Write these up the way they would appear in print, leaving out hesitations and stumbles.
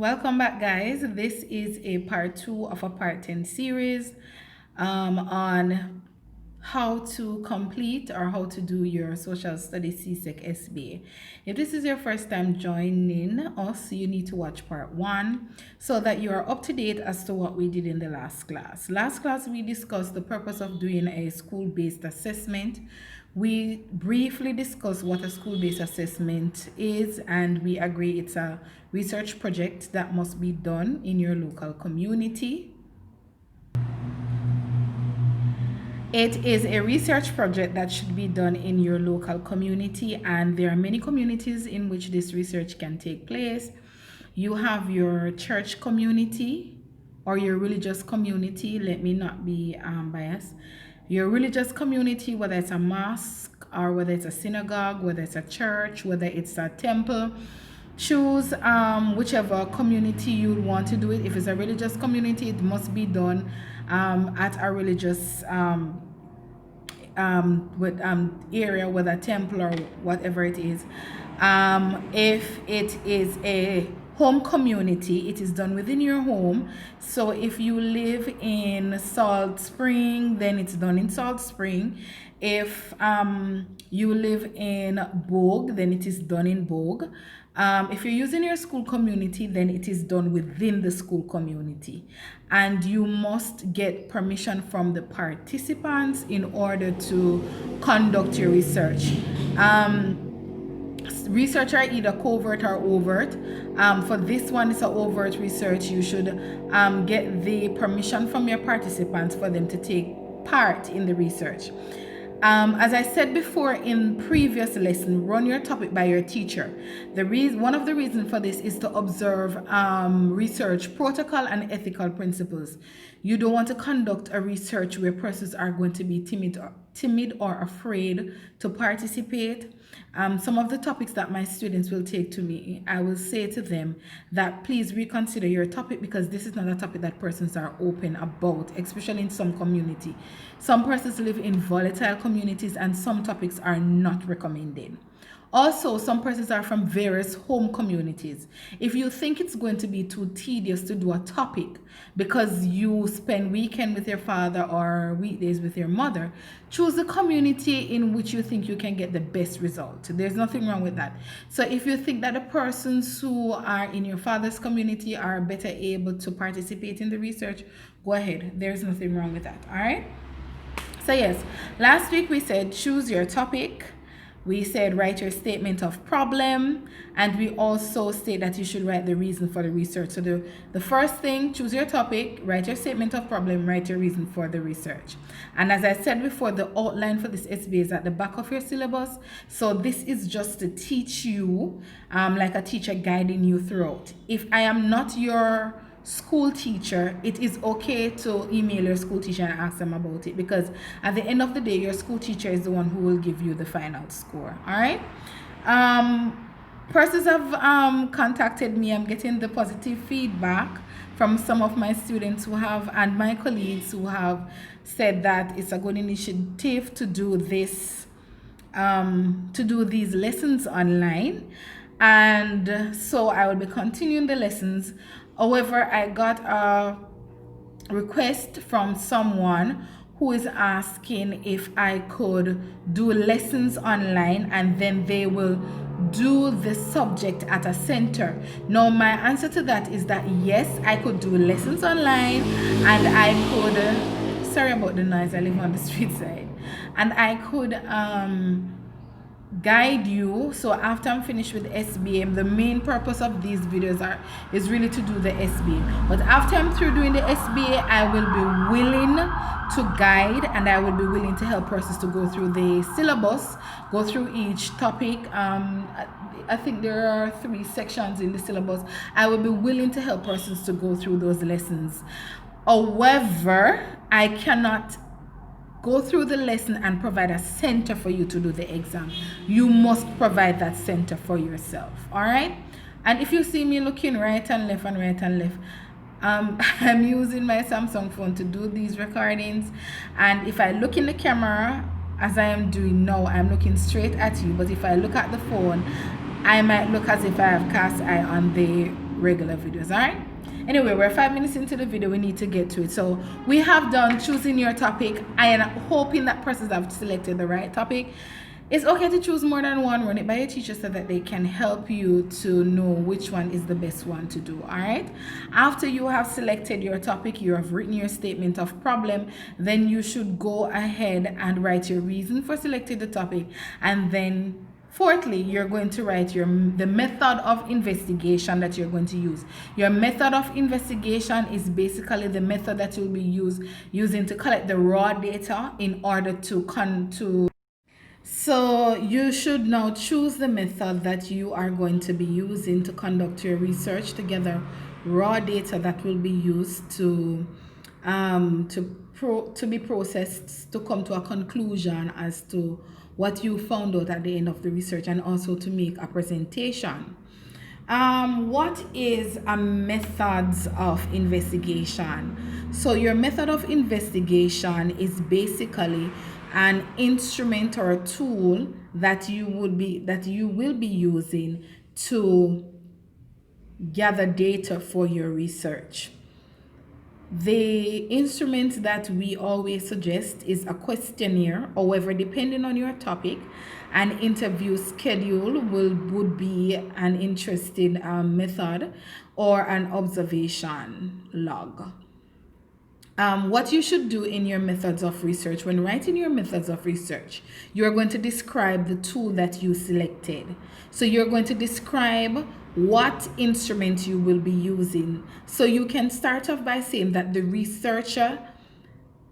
Welcome back, guys. This is a part 2 of a part 10 series on how to complete or how to do your Social Studies CSEC SBA. If this is your first time joining us, you need to watch part 1 so that you are up to date as to what we did in the last class. Last class, we discussed the purpose of doing a school-based assessment. We briefly discussed what a school-based assessment is, and we agree it's a research project that must be done in your local community. It is a research project that should be done in your local community, and there are many communities in which this research can take place. You have your church community or your religious community. Let me not be biased. Your religious community, whether it's a mosque or whether it's a synagogue, whether it's a church, whether it's a temple, choose whichever community you want to do it. If it's a religious community, it must be done at a religious area, whether temple or whatever it is. If it is a home community, it is done within your home. So if you live in Salt Spring, then it's done in Salt Spring. If you live in Bogue, then it is done in Bogue. If you're using your school community, then it is done within the school community. And you must get permission from the participants in order to conduct your research. Research are either covert or overt. For this one, it's an overt research. You should get the permission from your participants for them to take part in the research. As I said before in previous lesson, run your topic by your teacher. One of the reasons for this is to observe research protocol and ethical principles. You don't want to conduct a research where persons are going to be timid or afraid to participate. Some of the topics that my students will take to me, I will say to them that please reconsider your topic, because this is not a topic that persons are open about, especially in some community. Some persons live in volatile communities and some topics are not recommended. Also, some persons are from various home communities. If you think it's going to be too tedious to do a topic because you spend weekend with your father or weekdays with your mother, choose a community in which you think you can get the best result. There's nothing wrong with that. So if you think that the persons who are in your father's community are better able to participate in the research, go ahead. There's nothing wrong with that. All right? So yes, last week we said choose your topic. We said write your statement of problem, and we also state that you should write the reason for the research. So the first thing, choose your topic, write your statement of problem, write your reason for the research. And as I said before, the outline for this SBA is at the back of your syllabus. So this is just to teach you, like a teacher guiding you throughout. If I am not your school teacher, it is okay to email your school teacher and ask them about it, because at the end of the day, your school teacher is the one who will give you the final score. All right. Persons have contacted me. I'm getting the positive feedback from some of my students who have, and my colleagues who have said that it's a good initiative to do this, to do these lessons online. And so I will be continuing the lessons. However, I got a request from someone who is asking if I could do lessons online and then they will do the subject at a center. Now, my answer to that is that yes, I could do lessons online, and I could, sorry about the noise, I live on the street side, and I could guide you. So after I'm finished with SBA, the main purpose of these videos is really to do the SBA. But after I'm through doing the SBA, I will be willing to guide, and I will be willing to help persons to go through the syllabus, go through each topic. I think there are 3 sections in the syllabus. I will be willing to help persons to go through those lessons. However, I cannot go through the lesson and provide a center for you to do the exam. You must provide that center for yourself. All right? And if you see me looking right and left, I'm using my Samsung phone to do these recordings. And if I look in the camera, as I am doing now, I'm looking straight at you. But if I look at the phone, I might look as if I have cast eye on the regular videos. All right. Anyway, we're 5 minutes into the video. We need to get to it. So we have done choosing your topic. I am hoping that persons have selected the right topic. It's okay to choose more than one. Run it by your teacher so that they can help you to know which one is the best one to do. All right. After you have selected your topic, you have written your statement of problem, then you should go ahead and write your reason for selecting the topic, and then fourthly, you're going to write the method of investigation that you're going to use. Your method of investigation is basically the method that you'll be using to collect the raw data in order to. So you should now choose the method that you are going to be using to conduct your research to gather raw data that will be used to be processed to come to a conclusion as to what you found out at the end of the research, and also to make a presentation. What is a methods of investigation? So your method of investigation is basically an instrument or a tool that you will be using to gather data for your research. The instrument that we always suggest is a questionnaire. However, depending on your topic, an interview schedule would be an interesting method, or an observation log. What you should do in your methods of research, when writing your methods of research, you're going to describe the tool that you selected. So you're going to describe what instrument you will be using. So you can start off by saying that the researcher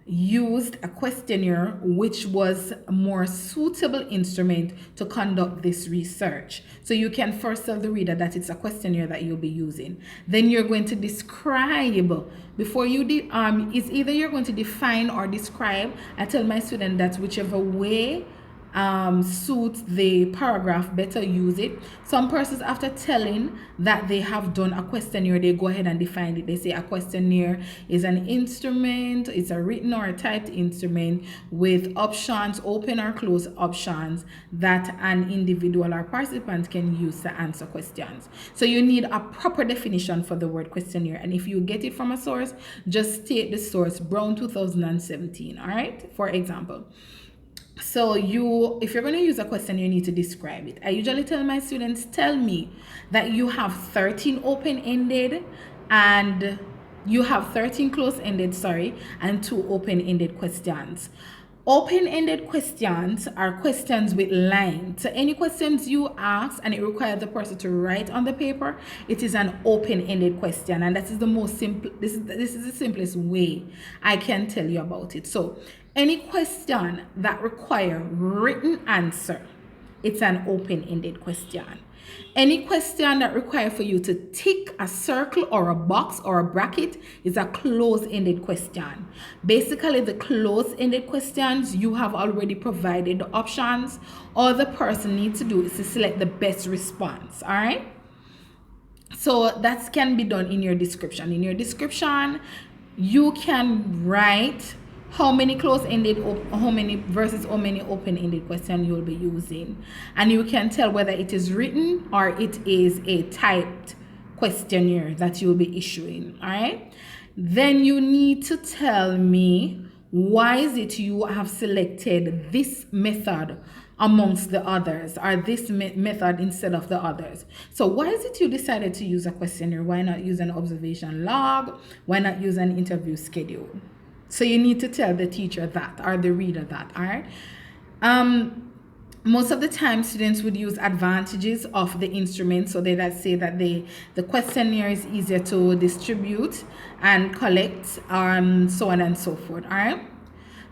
used a questionnaire which was a more suitable instrument to conduct this research. So you can first tell the reader that it's a questionnaire that you'll be using. Then you're going to describe, before you it's either you're going to define or describe. I tell my student that whichever way suits the paragraph better, use it. Some persons, after telling that they have done a questionnaire, they go ahead and define it. They say a questionnaire is an instrument, it's a written or a typed instrument with options, open or closed options, that an individual or participant can use to answer questions. So you need a proper definition for the word questionnaire, and if you get it from a source, just state the source, Brown 2017. All right, for example. So if you're going to use a question, you need to describe it. I usually tell my students, tell me that you have 13 open-ended and you have 13 closed-ended, and 2 open-ended questions. Open-ended questions are questions with lines. So any questions you ask and it requires the person to write on the paper, it is an open-ended question, and that is the most simple. This is the simplest way I can tell you about it. So any question that requires written answer, it's an open-ended question. Any question that requires for you to tick a circle or a box or a bracket is a closed-ended question. Basically, the closed-ended questions, you have already provided the options. All the person needs to do is to select the best response. All right? So that can be done in your description. In your description, you can write how many closed-ended, how many versus how many open-ended questions you'll be using, and you can tell whether it is written or it is a typed questionnaire that you'll be issuing. All right, then you need to tell me why is it you have selected this method amongst the others, or this method instead of the others. So why is it you decided to use a questionnaire? Why not use an observation log? Why not use an interview schedule? So you need to tell the teacher that, or the reader that. All right. Most of the time, students would use advantages of the instrument. So they say that the questionnaire is easier to distribute and collect, so on and so forth. All right.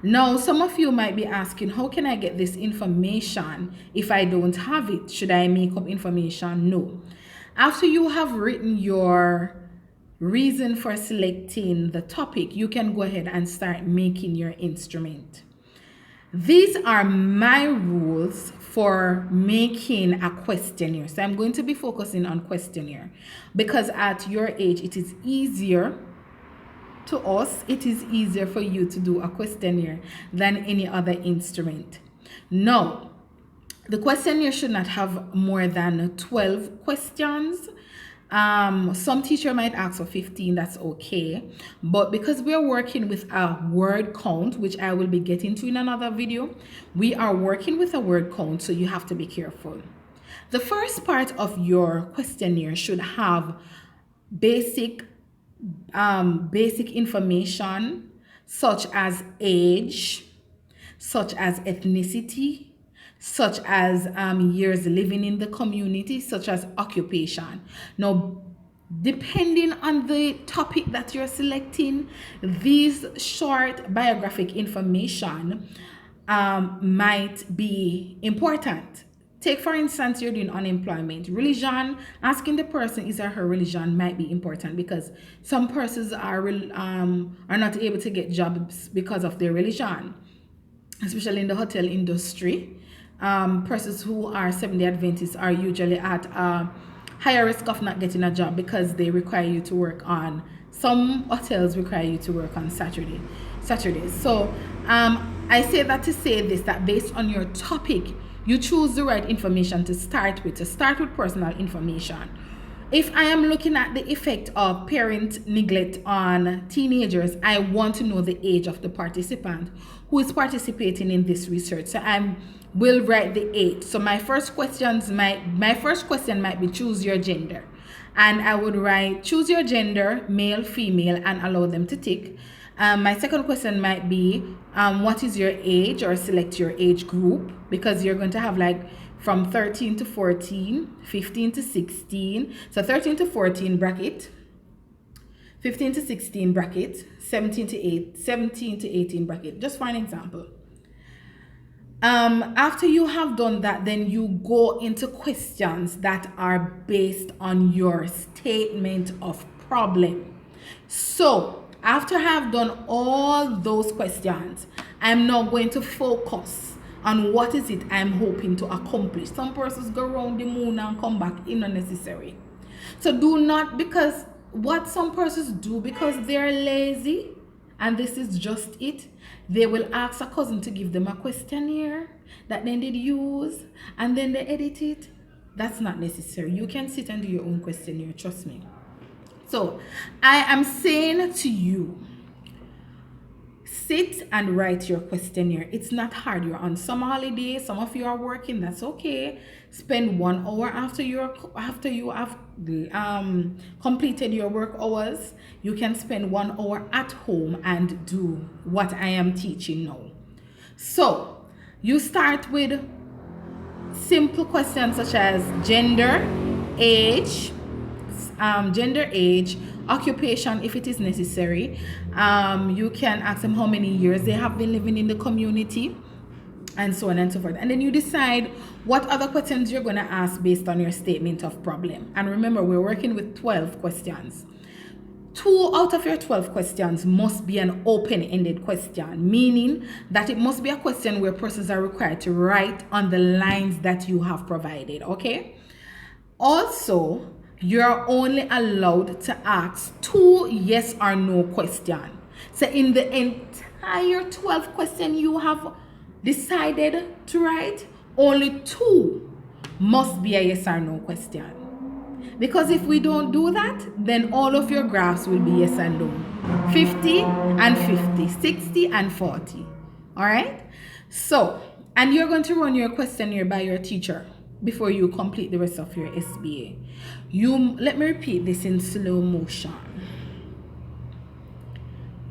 Now, some of you might be asking, how can I get this information if I don't have it? Should I make up information? No. After you have written your reason for selecting the topic, you can go ahead and start making your instrument. These are my rules for making a questionnaire. So I'm going to be focusing on questionnaire because at your age, it is easier to us, it is easier for you to do a questionnaire than any other instrument. Now, The questionnaire should not have more than 12 questions. Some teacher might ask for 15, that's okay. But because we are working with a word count, which I will be getting to in another video, we are working with a word count, so you have to be careful. The first part of your questionnaire should have basic information such as age, such as ethnicity, such as years living in the community, such as occupation. Now, depending on the topic that you're selecting, these short biographic information might be important. Take, for instance, you're doing unemployment. Religion, asking the person is or her religion might be important because some persons are not able to get jobs because of their religion, especially in the hotel industry. Persons who are Seventh-day Adventists are usually at a higher risk of not getting a job because they require you to work on, some hotels require you to work on Saturdays. So I say that to say this, that based on your topic, you choose the right information to start with personal information. If I am looking at the effect of parent neglect on teenagers, I want to know the age of the participant who is participating in this research. So I will write the age. So my first question might be choose your gender. And I would write choose your gender, male, female, and allow them to tick. My second question might be what is your age, or select your age group, because you're going to have like from 13 to 14, 15 to 16. So 13 to 14 bracket, 15 to 16 bracket, 17 to 18 bracket, just for an example. After you have done that, then you go into questions that are based on your statement of problem. So after I have done all those questions, I'm now going to focus on what is it I'm hoping to accomplish. Some persons go around the moon and come back unnecessary. So do not, because what some persons do, because they're lazy, and this is just it, they will ask a cousin to give them a questionnaire that then they use and then they edit it. That's not necessary. You can sit and do your own questionnaire, trust me. So I am saying to you, sit and write your questionnaire. It's not hard. You're on summer holiday, some of you are working, that's okay. Spend 1 hour after you have completed your work hours. You can spend 1 hour at home and do what I am teaching now. So you start with simple questions such as gender, age, occupation if it is necessary. You can ask them how many years they have been living in the community, and so on and so forth. And then you decide what other questions you're going to ask based on your statement of problem. And remember, we're working with 12 questions. 2 out of your 12 questions must be an open-ended question, meaning that it must be a question where persons are required to write on the lines that you have provided, okay? Also, you're only allowed to ask 2 yes or no questions. So in the entire 12 questions you have decided to write, only 2 must be a yes or no question. Because if we don't do that, then all of your graphs will be yes and no. 50 and 50, 60 and 40. All right? So, and you're going to run your questionnaire by your teacher before you complete the rest of your SBA. Let me repeat this in slow motion.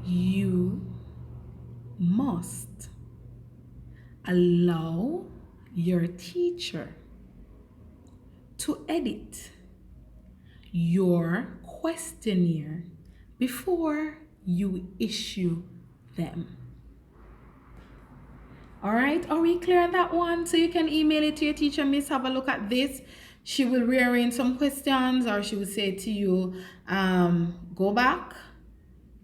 You must allow your teacher to edit your questionnaire before you issue them. All right, are we clear on that one? So you can email it to your teacher, miss, have a look at this. She will rearrange some questions, or she will say to you, go back,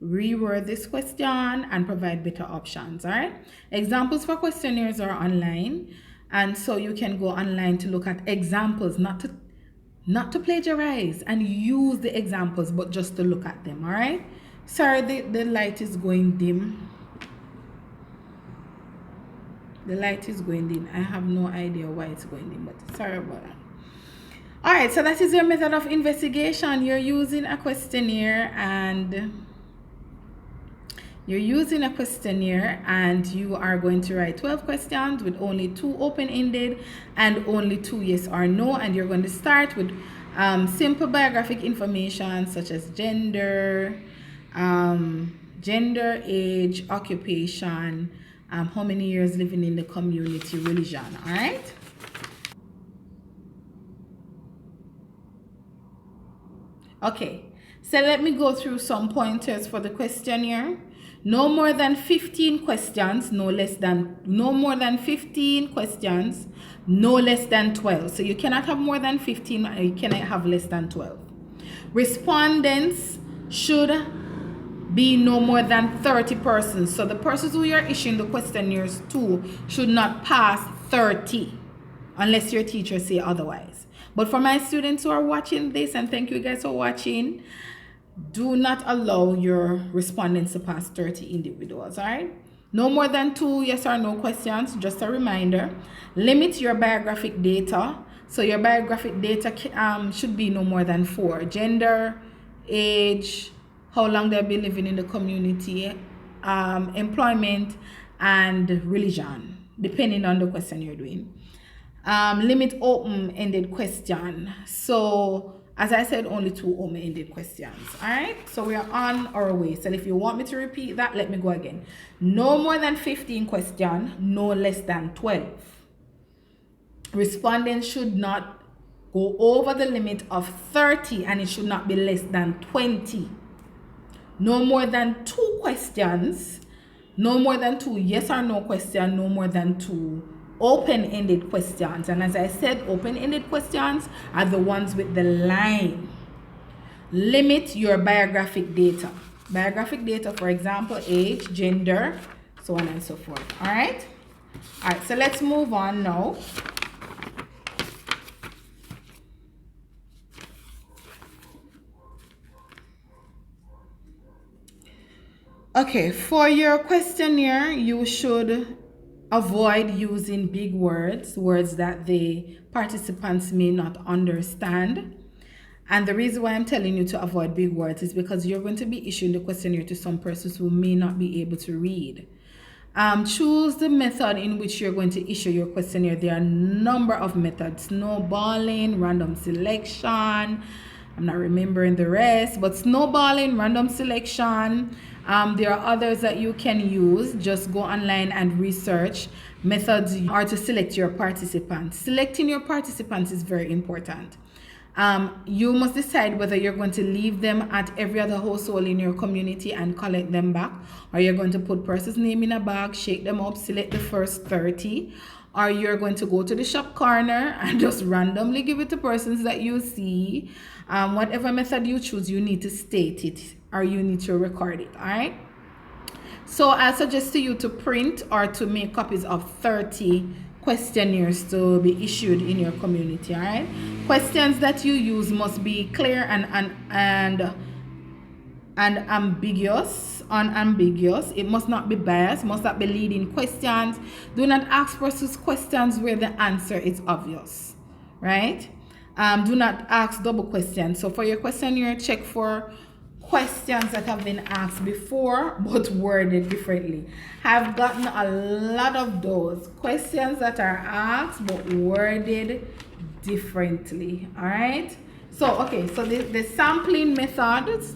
reword this question, and provide better options. All right, examples for questionnaires are online, and so you can go online to look at examples, not to plagiarize and use the examples, but just to look at them. All right, sorry, the light is going dim. The light is going dim. I have no idea why it's going dim, but sorry about that. All right, so that is your method of investigation. You're using a questionnaire and you are going to write 12 questions with only 2 open-ended and only 2 yes or no, and you're going to start with simple biographic information such as gender, age, occupation, how many years living in the community, religion. All right. Okay, so let me go through some pointers for the questionnaire. No more than 15 questions, no more than 15 questions, no less than 12. So you cannot have more than 15, or you cannot have less than 12. Respondents should be no more than 30 persons. So the persons who you're issuing the questionnaires to should not pass 30 unless your teacher say otherwise. But for my students who are watching this, and thank you guys for watching, do not allow your respondents to pass 30 individuals. All right, no more than 2 yes or no questions. Just a reminder, limit your biographic data. So your biographic data should be no more than 4: gender, age, how long they've been living in the community, employment, and religion, depending on the question you're doing. Limit open-ended question. So as I said, only 2 open-ended questions. All right, so we are on our way. So if you want me to repeat that, let me go again. No more than 15 questions, no less than 12. Respondents should not go over the limit of 30, and it should not be less than 20. No more than 2 questions, no more than 2 yes or no questions, no more than 2 open-ended questions. And as I said, open-ended questions are the ones with the line. Limit your biographic data. Biographic data, for example, age, gender, so on and so forth. All right, so let's move on now. Okay, for your questionnaire, you should avoid using big words that the participants may not understand. And the reason why I'm telling you to avoid big words is because you're going to be issuing the questionnaire to some persons who may not be able to read. Choose the method in which you're going to issue your questionnaire. There are a number of methods: snowballing, random selection. I'm not remembering the rest, but snowballing, random selection. There are others that you can use. Just go online and research methods or to select your participants. Selecting your participants is very important. You must decide whether you're going to leave them at every other household in your community and collect them back, or you're going to put person's name in a bag, shake them up, select the first 30, or you're going to go to the shop corner and just randomly give it to persons that you see. Whatever method you choose, you need to state it or you need to record it. All right, so I suggest to you to print or to make copies of 30 questionnaires to be issued in your community. All right, questions that you use must be clear and unambiguous. It must not be biased, must not be leading questions. Do not ask persons questions where the answer is obvious, right? Do not ask double questions. So for your questionnaire, check for questions that have been asked before but worded differently. I've gotten a lot of those questions that are asked but worded differently. All right, so okay, so the sampling methods,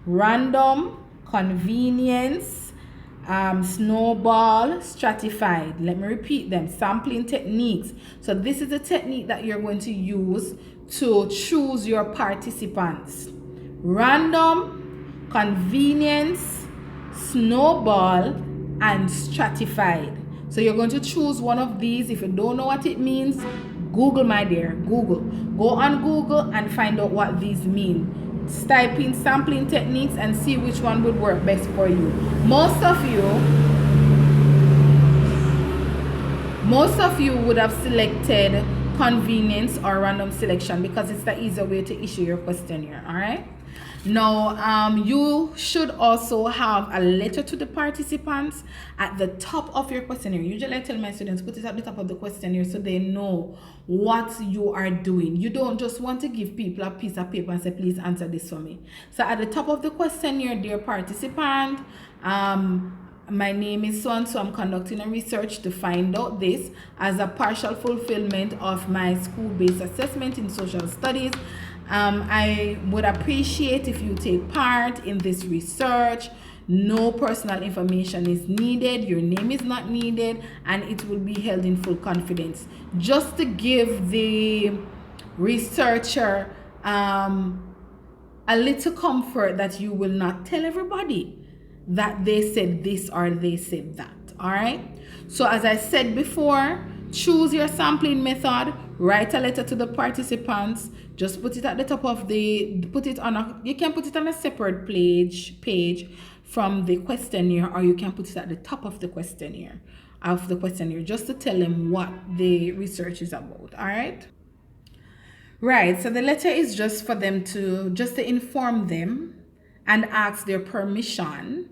random, convenience, snowball, stratified. Let me repeat them. Sampling techniques. So this is the technique that you're going to use to choose your participants: random, convenience, snowball, and stratified. So you're going to choose one of these. If you don't know what it means, Google, my dear. Google. Go on Google and find out what these mean. Type in sampling techniques and see which one would work best for you. Most of you would have selected convenience or random selection because it's the easier way to issue your questionnaire. All right, Now, you should also have a letter to the participants at the top of your questionnaire. Usually I tell my students, put it at the top of the questionnaire so they know what you are doing. You don't just want to give people a piece of paper and say, please answer this for me. So at the top of the questionnaire, dear participant, my name is so and so. I'm conducting a research to find out this as a partial fulfillment of my school-based assessment in social studies. I would appreciate if you take part in this research. No personal information is needed, your name is not needed, and it will be held in full confidence. Just to give the researcher a little comfort that you will not tell everybody that they said this or they said that. All right. So as I said before, choose your sampling method, write a letter to the participants, just put it at the top of the, you can put it on a separate page from the questionnaire, or you can put it at the top of the questionnaire, just to tell them what the research is about. All right. Right. So the letter is just for them to inform them and ask their permission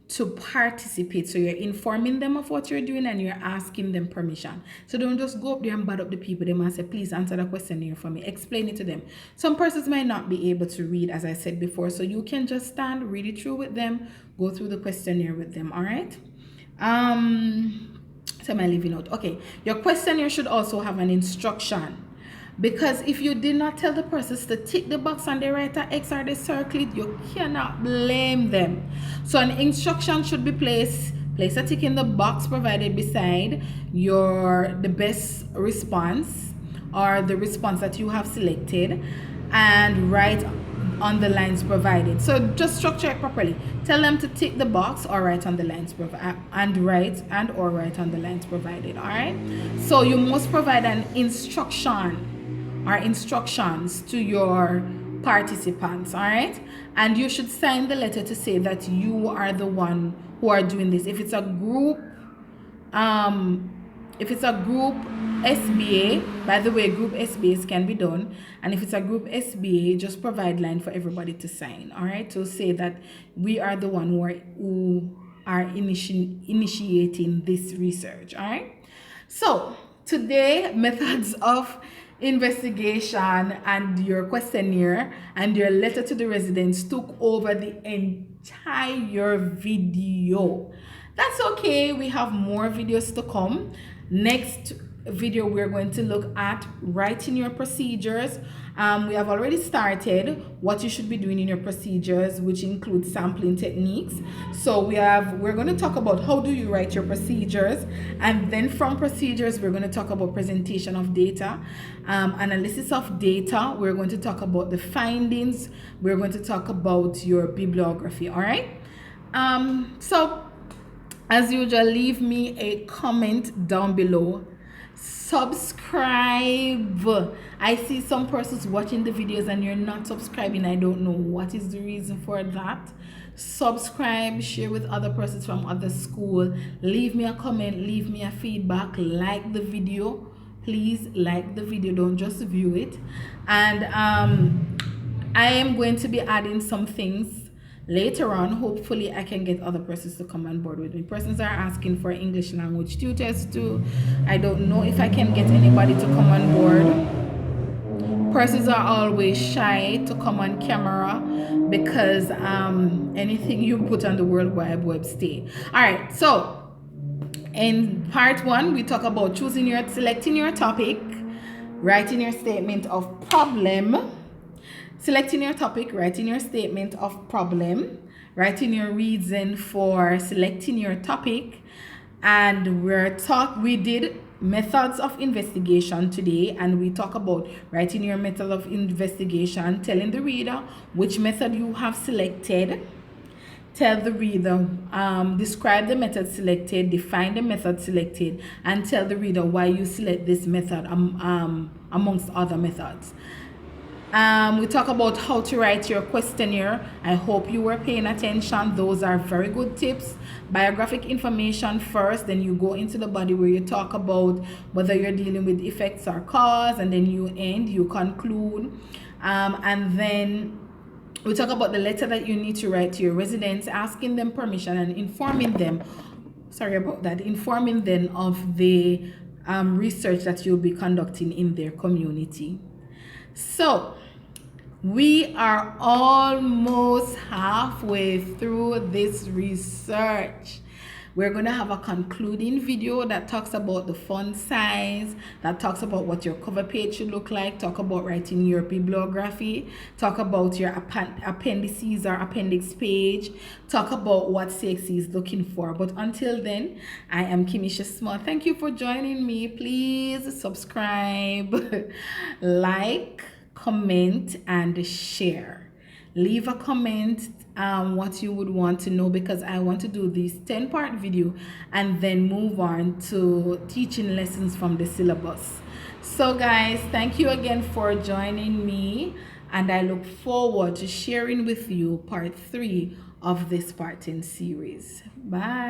to participate. So you're informing them of what you're doing and you're asking them permission. So don't just go up there and bad up the people. They must say, please answer the questionnaire for me. Explain it to them. Some persons might not be able to read, as I said before. So you can just stand, read it through with them, go through the questionnaire with them. All right. So am I leaving out? Okay. Your questionnaire should also have an instruction. Because if you did not tell the persons to tick the box and they write an X or they circle it, you cannot blame them. So an instruction should be place a tick in the box provided beside the best response or the response that you have selected, and write on the lines provided. So just structure it properly. Tell them to tick the box or write on the lines write on the lines provided. All right. So you must provide an instructions to your participants. All right. And you should sign the letter to say that you are the one who are doing this. If it's a group SBA, by the way, group SBAs can be done. And if it's a group SBA, just provide line for everybody to sign. All right. To say that we are the one who are initiating this research. All right. So today, methods of investigation and your questionnaire and your letter to the residents took over the entire video. That's okay. We have more videos to come. Next video, we're going to look at writing your procedures. We have already started what you should be doing in your procedures, which includes sampling techniques. So we're going to talk about how do you write your procedures, and then from procedures we're going to talk about presentation of data, analysis of data. We're going to talk about the findings. We're going to talk about your bibliography. All right. So as usual, leave me a comment down below. Subscribe. I see some persons watching the videos and you're not subscribing. I don't know what is the reason for that. Subscribe, share with other persons from other school. Leave me a comment, leave me a feedback, like the video. Please like the video, don't just view it. And I am going to be adding some things later on. Hopefully I can get other persons to come on board with me. Persons are asking for English language tutors too. I don't know if I can get anybody to come on board. Persons are always shy to come on camera because anything you put on the World Wide Web stay. All right, so in part 1 we talk about selecting your topic, writing your statement of problem. Selecting your topic, writing your statement of problem, writing your reason for selecting your topic, and we did methods of investigation today, and we talk about writing your method of investigation, telling the reader which method you have selected, tell the reader, describe the method selected, define the method selected, and tell the reader why you select this method amongst other methods. We talk about how to write your questionnaire. I hope you were paying attention. Those are very good tips. Biographic information first, then you go into the body where you talk about whether you're dealing with effects or cause, and then you conclude. And then We talk about the letter that you need to write to your residents, asking them permission and informing them, informing them of the research that you'll be conducting in their community. So we are almost halfway through this research. We're going to have a concluding video that talks about the font size, that talks about what your cover page should look like, talk about writing your bibliography, talk about your appendices or appendix page, talk about what CXC is looking for. But until then, I am Kimisha Small. Thank you for joining me. Please subscribe, like, comment, and share. Leave a comment what you would want to know, because I want to do this 10-part video and then move on to teaching lessons from the syllabus. So guys, thank you again for joining me, and I look forward to sharing with you part 3 of this part 10 series. Bye.